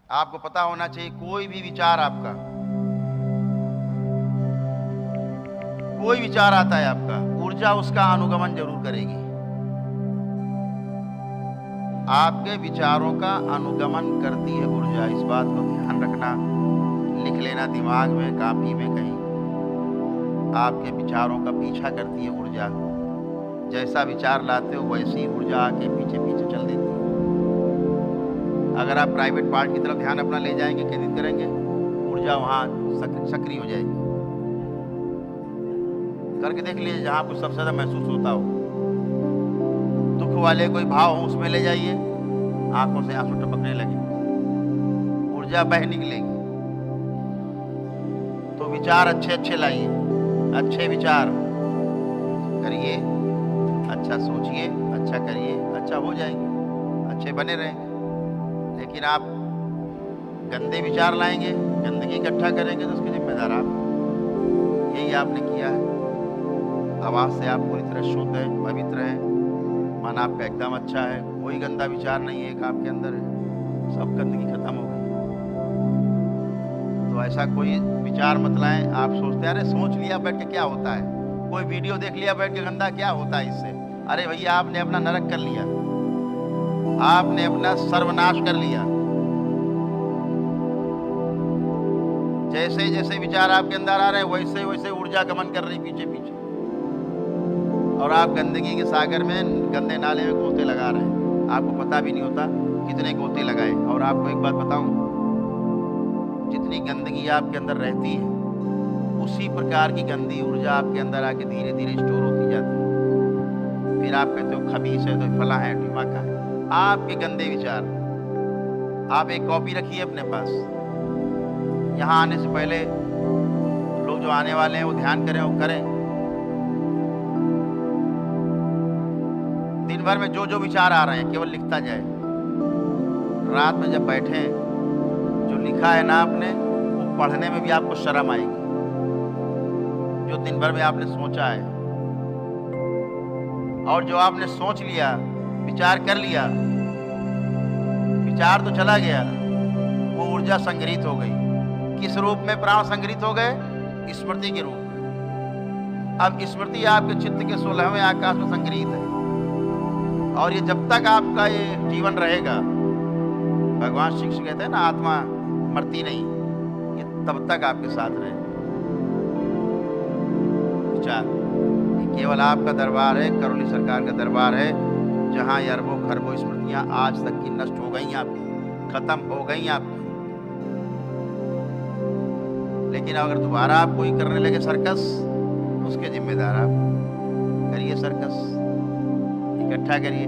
आपको पता होना चाहिए कोई भी विचार आपका, कोई विचार आता है आपका, ऊर्जा उसका अनुगमन जरूर करेगी। आपके विचारों का अनुगमन करती है ऊर्जा, इस बात को ध्यान रखना, लिख लेना दिमाग में, कापी में कहीं। आपके विचारों का पीछा करती है ऊर्जा। जैसा विचार लाते हो वैसी ऊर्जा आके पीछे पीछे चल देती है। अगर आप प्राइवेट पार्ट की तरफ ध्यान अपना ले जाएंगे, केंद्रित करेंगे, ऊर्जा वहाँ सक्रिय हो जाएगी। करके देख लीजिए, जहाँ आपको सबसे ज़्यादा महसूस होता हो, दुख वाले कोई भाव हो, उसमें ले जाइए, आंखों से आंसू टपकने लगे, ऊर्जा बह निकलेगी। तो विचार अच्छे अच्छे लाइए, अच्छे विचार करिए, अच्छा सोचिए, अच्छा करिए, अच्छा हो जाएंगे, अच्छे बने रहेंगे। लेकिन आप गंदे विचार लाएंगे, गंदगी इकट्ठा करेंगे, तो उसके जिम्मेदार आप। यही आपने किया है। आवाज़ से आप पूरी तरह शुद्ध है, पवित्र है, मन आपका एकदम अच्छा है, कोई गंदा विचार नहीं है, एक आपके अंदर है, सब गंदगी खत्म हो गई। तो ऐसा कोई विचार मत लाएं। आप सोचते हैं अरे सोच लिया बैठ के क्या होता है, कोई वीडियो देख लिया बैठ के गंदा क्या होता है इससे। अरे भैया, आपने अपना नरक कर लिया, आपने अपना सर्वनाश कर लिया। जैसे जैसे विचार आपके अंदर आ रहे हैं वैसे वैसे ऊर्जा गमन कर रही पीछे पीछे, और आप गंदगी के सागर में, गंदे नाले में गोते लगा रहे हैं। आपको पता भी नहीं होता कितने गोते लगाए। और आपको एक बात बताऊं, जितनी गंदगी आपके अंदर रहती है उसी प्रकार की गंदी ऊर्जा आपके अंदर आके धीरे धीरे स्टोर होती जाती है। फिर आप कहते हो खबीस है, तो फला है, ढिमाका है। आपके गंदे विचार, आप एक कॉपी रखिए अपने पास। यहाँ आने से पहले लोग जो आने वाले हैं वो ध्यान करें, वो करें। दिन भर में जो जो विचार आ रहे हैं केवल लिखता जाए। रात में जब बैठे, जो लिखा है ना आपने, वो पढ़ने में भी आपको शर्म आएगी। जो दिन भर में आपने सोचा है, और जो आपने सोच लिया, विचार कर लिया, विचार तो चला गया, वो ऊर्जा संग्रहित हो गई। किस रूप में प्राण संग्रहित हो गए? स्मृति के रूप में। अब स्मृति आपके चित्त के 16वें आकाश में संग्रहित है, और ये जब तक आपका ये जीवन रहेगा, भगवान श्री कृष्ण कहते हैं ना, आत्मा मरती नहीं, ये तब तक आपके साथ रहे। विचार ये केवल आपका दरबार है, करौली सरकार का दरबार है, जहाँ अरबों खरबों स्मृतियाँ आज तक की नष्ट हो गई आपकी, खत्म हो गई आपकी। लेकिन अगर दोबारा आप कोई करने लगे सर्कस, उसके जिम्मेदार आप। करिए सर्कस, इकट्ठा करिए।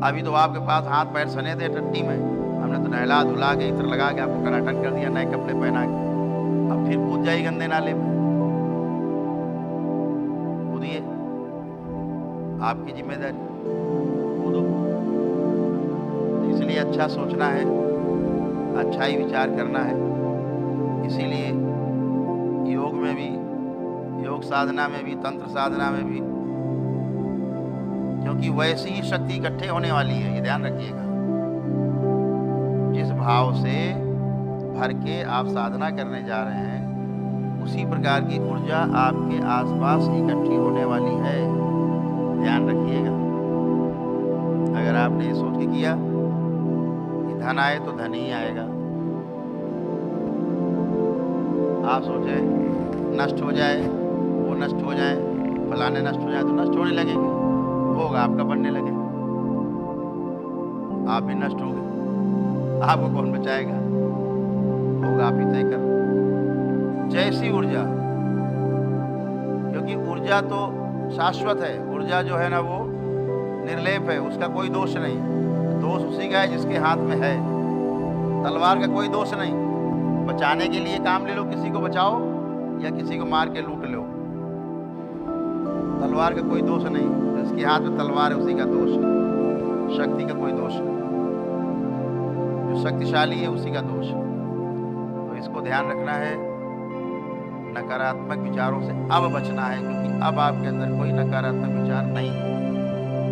अभी तो आपके पास हाथ पैर सने थे टट्टी में, हमने तो नहला धुला के, इत्र लगा के आपको टनाटन कर दिया, नए कपड़े पहना के। अब फिर कूद जाइए गंदे नाले में, कूदिए, आपकी जिम्मेदारी, कूदो। इसलिए अच्छा सोचना है, अच्छा ही विचार करना है। इसीलिए योग में भी, योग साधना में भी, तंत्र साधना में भी, क्योंकि वैसी ही शक्ति इकट्ठे होने वाली है, ये ध्यान रखिएगा। जिस भाव से भर के आप साधना करने जा रहे हैं, उसी प्रकार की ऊर्जा आपके आसपास इकट्ठी होने वाली है, ध्यान रखिएगा। अगर आपने ये सोच के किया कि धन आए तो धन ही आएगा, आप सोचे नष्ट हो जाए, वो नष्ट हो जाए, फलाने नष्ट हो जाए, तो नष्ट होने लगेंगे, भोग आपका बनने लगे, आप भी नष्ट हो गए। आपको कौन बचाएगा? भोग आप ही तय कर। जैसी ऊर्जा, क्योंकि ऊर्जा तो शाश्वत है, ऊर्जा जो है ना वो निर्लेप है, उसका कोई दोष नहीं। दोष उसी का है जिसके हाथ में है। तलवार का कोई दोष नहीं। बचाने के लिए काम ले लो, किसी को बचाओ या किसी को मार के लूट लो, तलवार का कोई दोष नहीं। जिसके हाथ में तलवार है उसी का दोष है, शक्ति का कोई दोष नहीं। जो शक्तिशाली है उसी का दोष है। तो इसको ध्यान रखना है, नकारात्मक विचारों से अब बचना है, क्योंकि अब आपके अंदर कोई नकारात्मक विचार नहीं है।